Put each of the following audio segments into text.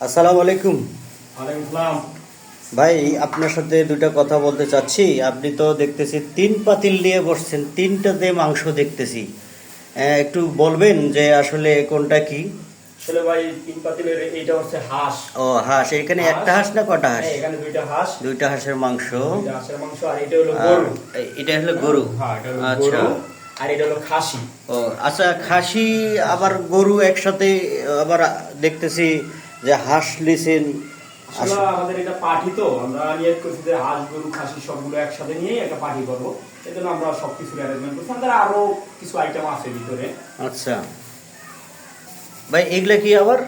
আসসালামু আলাইকুম। ওয়ালাইকুম আসসালাম। ভাই, আপনার সাথে দুইটা কথা বলতে চাচ্ছি। আপনি তো দেখতেছি তিন পাতিল নিয়ে বসছেন, তিনটাতে মাংস দেখতেছি। একটু বলবেন যে আসলে কোনটা কি? আসলে ভাই তিন পাতিলের এইটা হচ্ছে হাঁস। ও, হাঁস। এখানে একটা হাঁস না কটা হাঁস? এখানে দুইটা হাঁস, দুইটা হাঁসের মাংস। দুইটা হাঁসের মাংস, আর এটা হলো গরু। এটা হলো গরু। হ্যাঁ, এটা হলো আচ্ছা। গরু, আর এটা হলো খাসি। ও আচ্ছা, খাসি আবার গরু একসাথে। আবার দেখতেছি যে হাঁস লিছেন। আসলে আমাদের এটা পার্টি, তো আমরা নিয়ত করছি যে হাঁস গরু খাসি সবগুলো একসাথে নিয়ে একটা পার্টি করবো। এজন্য আমরা সবকিছু অ্যারেঞ্জমেন্ট করছি। আমাদের আরো কিছু আইটেম আছে ভিতরে। আচ্ছা ভাই, এগুলা কি আবার?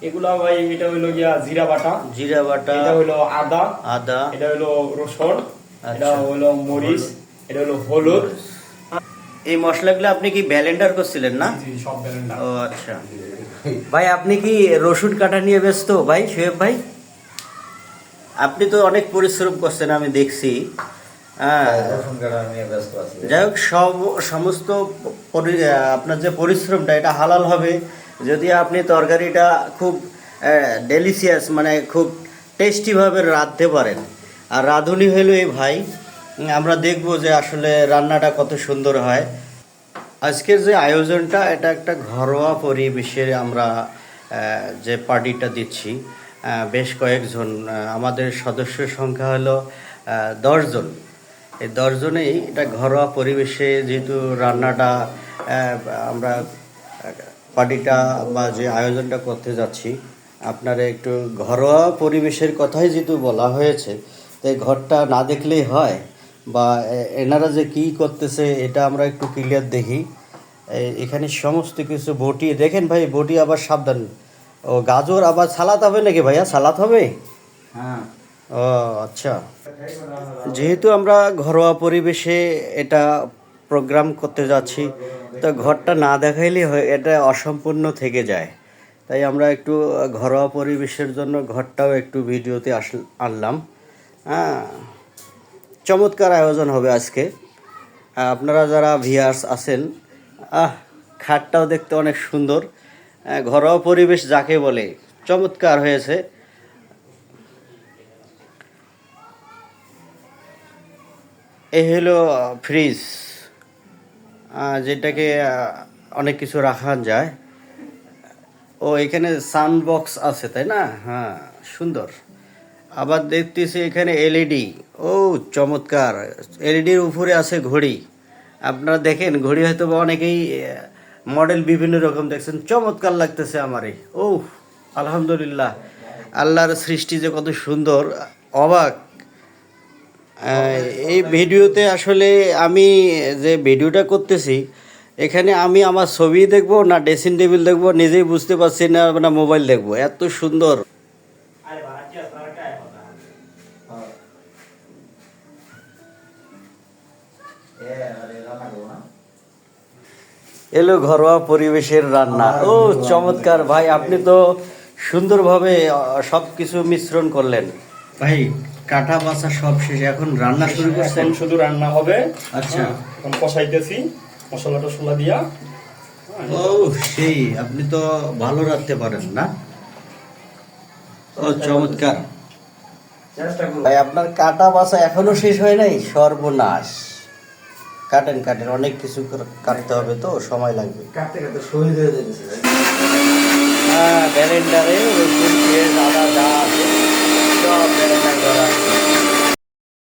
এগুলা ভাই, এটা হইলো গিয়া জিরা বাটা, জিরা বাটা, এটা হইলো আদা, আদা, এটা হইলো রসুন, এটা আচ্ছা, হইলো মরিচ, এটা হলো হলুদ। এই মশলাগুলো আপনি কি ব্লেন্ডার করছিলেন না? জি, সব ব্লেন্ডার। ও আচ্ছা। ভাই, আপনি কি রসুন কাটা নিয়ে ব্যস্ত ভাই, শোয়েব ভাই? আপনি তো অনেক পরিশ্রম করছেন, আমি দেখছি। হ্যাঁ, যাই হোক, সমস্ত আপনার যে পরিশ্রমটা, এটা হালাল হবে যদি আপনি তরকারিটা খুব ডেলিশিয়াস, মানে খুব টেস্টিভাবে রাঁধতে পারেন। আর রাঁধুনি হলো এই ভাই। আমরা দেখব যে আসলে রান্নাটা কত সুন্দর হয়। আজকের যে আয়োজনটা, এটা একটা ঘরোয়া পরিবেশে আমরা যে পার্টিটা দিচ্ছি। বেশ কয়েকজন, আমাদের সদস্য সংখ্যা হলো 10 জন। এই 10 জনেই এটা ঘরোয়া পরিবেশে যেহেতু রান্নাটা আমরা পার্টিটা বা যে আয়োজনটা করতে যাচ্ছি, আপনারা একটু ঘরোয়া পরিবেশের কথাই যেহেতু বলা হয়েছে, তাই ঘরটা না দেখলেই হয়। বা এনারা যে কী করতেছে এটা আমরা একটু ক্লিয়ার দেখি। এখানে সমস্ত কিছু বটি দেখেন ভাই, বটি আবার সাবধান। ও গাজর, আবার সালাদ হবে নাকি ভাইয়া? সালাদ হবে? হ্যাঁ। ও আচ্ছা। যেহেতু আমরা ঘরোয়া পরিবেশে এটা প্রোগ্রাম করতে যাচ্ছি, তো ঘরটা না দেখাইলে এটা অসম্পূর্ণ থেকে যায়। তাই আমরা একটু ঘরোয়া পরিবেশের জন্য ঘরটাও একটু ভিডিওতে আনলাম। হ্যাঁ, চমৎকার আয়োজন হবে আজকে। আপনারা যারা ভিউয়ার্স আছেন, খাটটাও দেখতে অনেক সুন্দর। ঘরোয়া পরিবেশ যাকে বলে, চমৎকার হয়েছে। এই হলো ফ্রিজ, যেটাকে অনেক কিছু রাখা যায়। ও এখানে সাউন্ড বক্স আছে, তাই না? হ্যাঁ, সুন্দর। আবার দেখতেছি এখানে এলইডি। ও চমৎকার! এলইডির উপরে আছে ঘড়ি। আপনারা দেখেন, ঘড়ি হয়তো বা অনেকেই মডেল বিভিন্ন রকম দেখছেন। চমৎকার লাগতেছে আমারই। ও আলহামদুলিল্লাহ, আল্লাহর সৃষ্টি যে কত সুন্দর, অবাক। এই ভিডিওতে আসলে আমি যে ভিডিওটা করতেছি, এখানে আমি আমার ছবি দেখবো না ড্রেসিং টেবিল দেখবো নিজেই বুঝতে পারছি না, না মোবাইল দেখবো, এত সুন্দর। এলো ঘরোয়া পরিবেশের রান্না। ও চমৎকার ভাই, আপনি তো সুন্দরভাবে সব কিছু মিশ্রণ করলেন ভাই। কাটা বাছা সব শেষে, এখন রান্না শুরু করছেন? এখন শুধু রান্না হবে। আচ্ছা, এখন কষাইতেছি মশলা টসলা দিয়া। ও সেই, আপনি তো ভালো রাখতে পারেন না? ও চমৎকার ভাই, আপনার কাটা বাছা এখনো শেষ হয় নাই? সর্বনাশ! কাটেন কাটেন, অনেক কিছু কাটতে হবে তো, সময় লাগবে। কাটতে কাটতে শহীদ হয়ে যেতেছে। ব্যালেন্ডারে রসুন, পেঁয়াজ